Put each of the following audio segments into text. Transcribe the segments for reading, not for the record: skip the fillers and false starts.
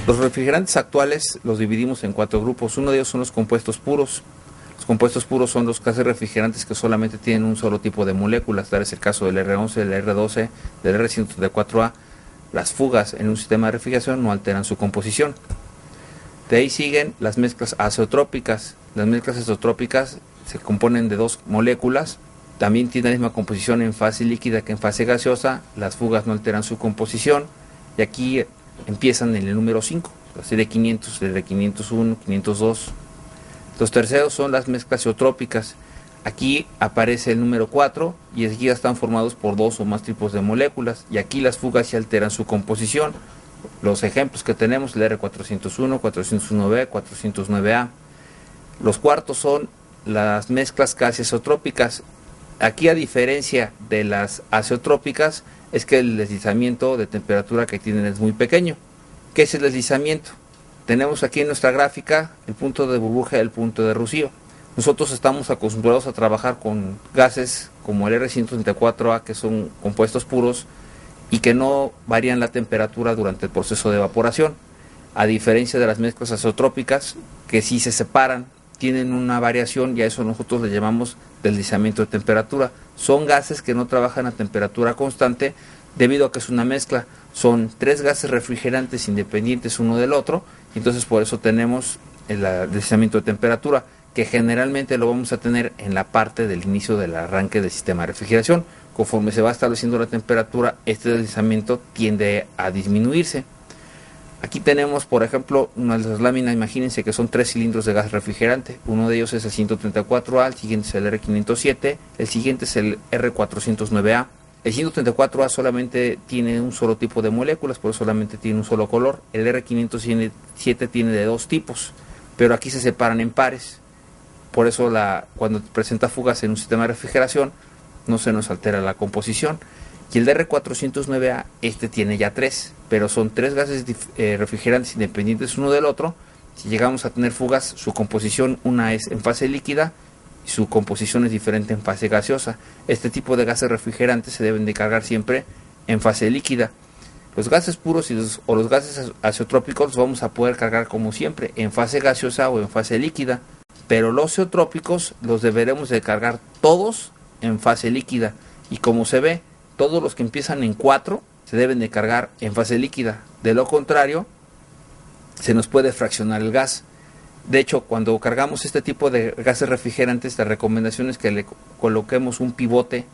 Los refrigerantes actuales los dividimos en 4 grupos. Uno de ellos son los compuestos puros. Los compuestos puros son los gases refrigerantes que solamente tienen un solo tipo de moléculas. Tal es el caso del R11, del R12, del R134A. Las fugas en un sistema de refrigeración no alteran su composición. De ahí siguen las mezclas azeotrópicas. Las mezclas azeotrópicas se componen de 2 moléculas. También tienen la misma composición en fase líquida que en fase gaseosa. Las fugas no alteran su composición. Y aquí empiezan en el número 5, la serie 500, el R501, 502. Los terceros son las mezclas azeotrópicas. Aquí aparece el número 4 y aquí ya están formados por 2 o más tipos de moléculas. Y aquí las fugas ya alteran su composición. Los ejemplos que tenemos, el R401, 401B, 409A. Los cuartos son las mezclas casi azeotrópicas. Aquí, a diferencia de las azeotrópicas, es que el deslizamiento de temperatura que tienen es muy pequeño. ¿Qué es el deslizamiento? Tenemos aquí en nuestra gráfica el punto de burbuja y el punto de rocío. Nosotros estamos acostumbrados a trabajar con gases como el R134A, que son compuestos puros y que no varían la temperatura durante el proceso de evaporación, a diferencia de las mezclas azeotrópicas, que sí se separan, tienen una variación y a eso nosotros le llamamos deslizamiento de temperatura. Son gases que no trabajan a temperatura constante debido a que es una mezcla. Son 3 gases refrigerantes independientes uno del otro, y entonces por eso tenemos el deslizamiento de temperatura, que generalmente lo vamos a tener en la parte del inicio del arranque del sistema de refrigeración. Conforme se va estableciendo la temperatura, este deslizamiento tiende a disminuirse. Aquí tenemos, por ejemplo, una de las láminas. Imagínense que son 3 cilindros de gas refrigerante. Uno de ellos es el 134A, el siguiente es el R507, el siguiente es el R409A. El 134A solamente tiene un solo tipo de moléculas, por eso solamente tiene un solo color. El R507 tiene de 2 tipos, pero aquí se separan en pares. Por eso cuando presenta fugas en un sistema de refrigeración, no se nos altera la composición. Y el R409A, este tiene ya 3, pero son 3 gases refrigerantes independientes uno del otro. Si llegamos a tener fugas, su composición, una es en fase líquida y su composición es diferente en fase gaseosa. Este tipo de gases refrigerantes se deben de cargar siempre en fase líquida. Los gases puros o los gases azeotrópicos los vamos a poder cargar como siempre en fase gaseosa o en fase líquida, pero los azeotrópicos los deberemos de cargar todos en fase líquida, y como se ve, todos los que empiezan en 4 se deben de cargar en fase líquida. De lo contrario, se nos puede fraccionar el gas. De hecho, cuando cargamos este tipo de gases refrigerantes, la recomendación es que le coloquemos un pivote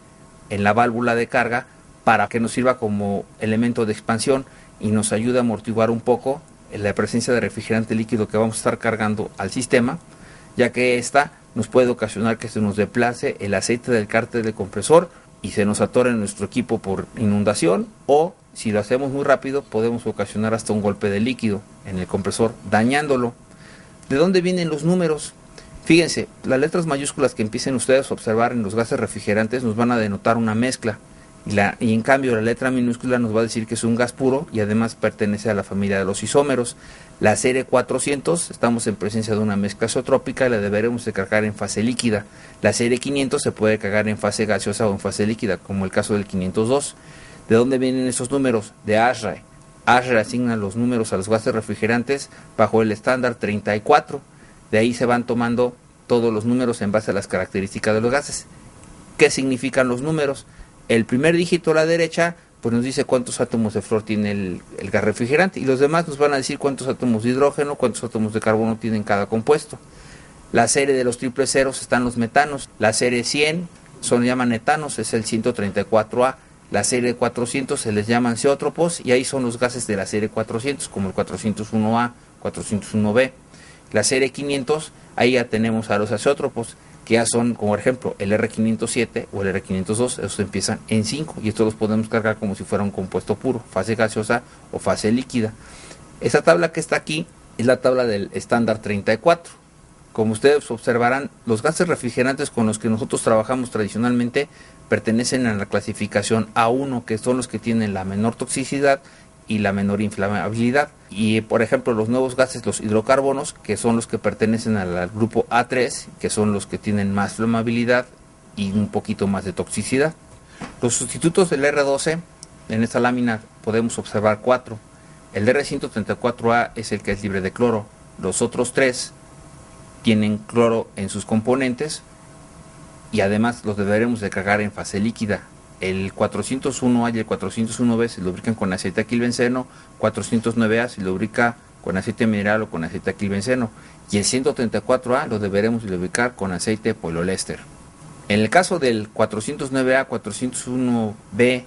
en la válvula de carga para que nos sirva como elemento de expansión y nos ayude a amortiguar un poco la presencia de refrigerante líquido que vamos a estar cargando al sistema, ya que esta nos puede ocasionar que se nos desplace el aceite del cárter del compresor y se nos atore en nuestro equipo por inundación, o si lo hacemos muy rápido podemos ocasionar hasta un golpe de líquido en el compresor, dañándolo. ¿De dónde vienen los números? Fíjense, las letras mayúsculas que empiecen ustedes a observar en los gases refrigerantes nos van a denotar una mezcla, y en cambio la letra minúscula nos va a decir que es un gas puro y además pertenece a la familia de los isómeros. La serie 400, estamos en presencia de una mezcla azeotrópica y la deberemos de cargar en fase líquida. La serie 500 se puede cargar en fase gaseosa o en fase líquida, como el caso del 502. ¿De dónde vienen esos números? De ASHRAE. ASHRAE asigna los números a los gases refrigerantes bajo el estándar 34. De ahí se van tomando todos los números en base a las características de los gases. ¿Qué significan los números? El primer dígito a la derecha pues nos dice cuántos átomos de flúor tiene el gas refrigerante, y los demás nos van a decir cuántos átomos de hidrógeno, cuántos átomos de carbono tienen cada compuesto. La serie de los triple ceros están los metanos. La serie 100 llaman etanos, es el 134A. La serie 400 se les llaman zeótropos, y ahí son los gases de la serie 400, como el 401A, 401B. La serie 500, ahí ya tenemos a los azeótropos, que ya son, como por ejemplo, el R507 o el R502, estos empiezan en 5, y estos los podemos cargar como si fuera un compuesto puro, fase gaseosa o fase líquida. Esta tabla que está aquí es la tabla del estándar 34. Como ustedes observarán, los gases refrigerantes con los que nosotros trabajamos tradicionalmente pertenecen a la clasificación A1, que son los que tienen la menor toxicidad y la menor inflamabilidad. Y por ejemplo, los nuevos gases, los hidrocarbonos, que son los que pertenecen al grupo A3, que son los que tienen más flamabilidad y un poquito más de toxicidad. Los sustitutos del R12, en esta lámina podemos observar 4. El R134A es el que es libre de cloro. Los otros tres tienen cloro en sus componentes y además los deberemos de cargar en fase líquida. El 401A y el 401B se lubrican con aceite aquilbenceno, 409A se lubrica con aceite mineral o con aceite aquilbenceno, y el 134A lo deberemos lubricar con aceite poliéster. En el caso del 409A, 401B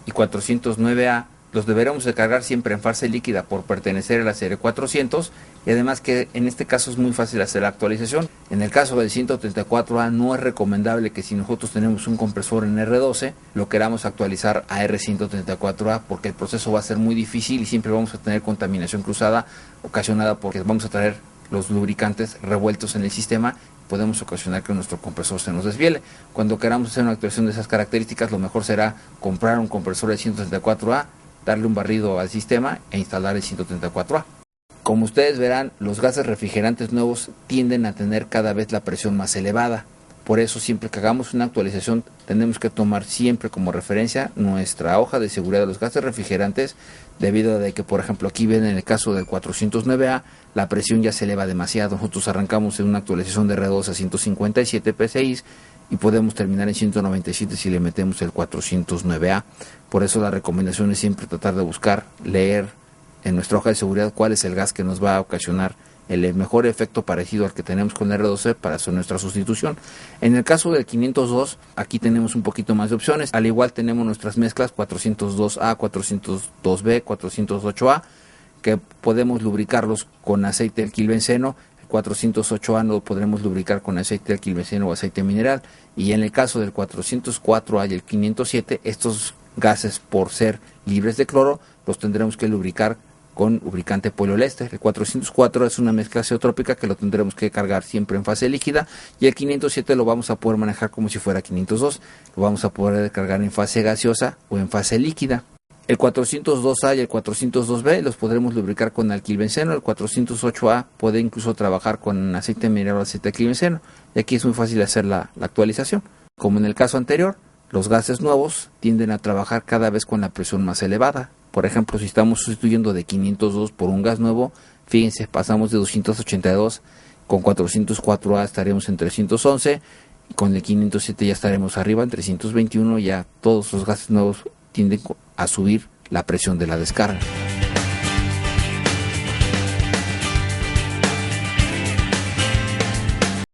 y 409A, los deberemos de cargar siempre en fase líquida por pertenecer a la serie 400, y además que en este caso es muy fácil hacer la actualización. En el caso del 134A no es recomendable que si nosotros tenemos un compresor en R12 lo queramos actualizar a R134A, porque el proceso va a ser muy difícil y siempre vamos a tener contaminación cruzada ocasionada porque vamos a traer los lubricantes revueltos en el sistema. Podemos ocasionar que nuestro compresor se nos desviele. Cuando queramos hacer una actualización de esas características, lo mejor será comprar un compresor de 134A, darle un barrido al sistema e instalar el 134A. Como ustedes verán, los gases refrigerantes nuevos tienden a tener cada vez la presión más elevada. Por eso, siempre que hagamos una actualización, tenemos que tomar siempre como referencia nuestra hoja de seguridad de los gases refrigerantes, debido a que, por ejemplo, aquí ven en el caso del 409A, la presión ya se eleva demasiado. Nosotros arrancamos en una actualización de R2 a 157 PSI y podemos terminar en 197 si le metemos el 409A. Por eso la recomendación es siempre tratar de buscar, leer en nuestra hoja de seguridad cuál es el gas que nos va a ocasionar el mejor efecto parecido al que tenemos con R12 para hacer nuestra sustitución. En el caso del 502, aquí tenemos un poquito más de opciones. Al igual tenemos nuestras mezclas 402A, 402B, 408A, que podemos lubricarlos con aceite alquilbenceno. 408A lo podremos lubricar con aceite alquilbenceno o aceite mineral, y en el caso del 404A y el 507, estos gases, por ser libres de cloro, los tendremos que lubricar con lubricante poliéster. El 404 es una mezcla azeotrópica que lo tendremos que cargar siempre en fase líquida, y el 507 lo vamos a poder manejar como si fuera 502, lo vamos a poder cargar en fase gaseosa o en fase líquida. El 402A y el 402B los podremos lubricar con alquilbenceno. El 408A puede incluso trabajar con aceite mineral o aceite alquilbenceno, y aquí es muy fácil hacer la actualización. Como en el caso anterior, los gases nuevos tienden a trabajar cada vez con la presión más elevada. Por ejemplo, si estamos sustituyendo de 502 por un gas nuevo, fíjense, pasamos de 282, con 404A estaremos en 311, y con el 507 ya estaremos arriba en 321, ya todos los gases nuevos tienden a subir la presión de la descarga.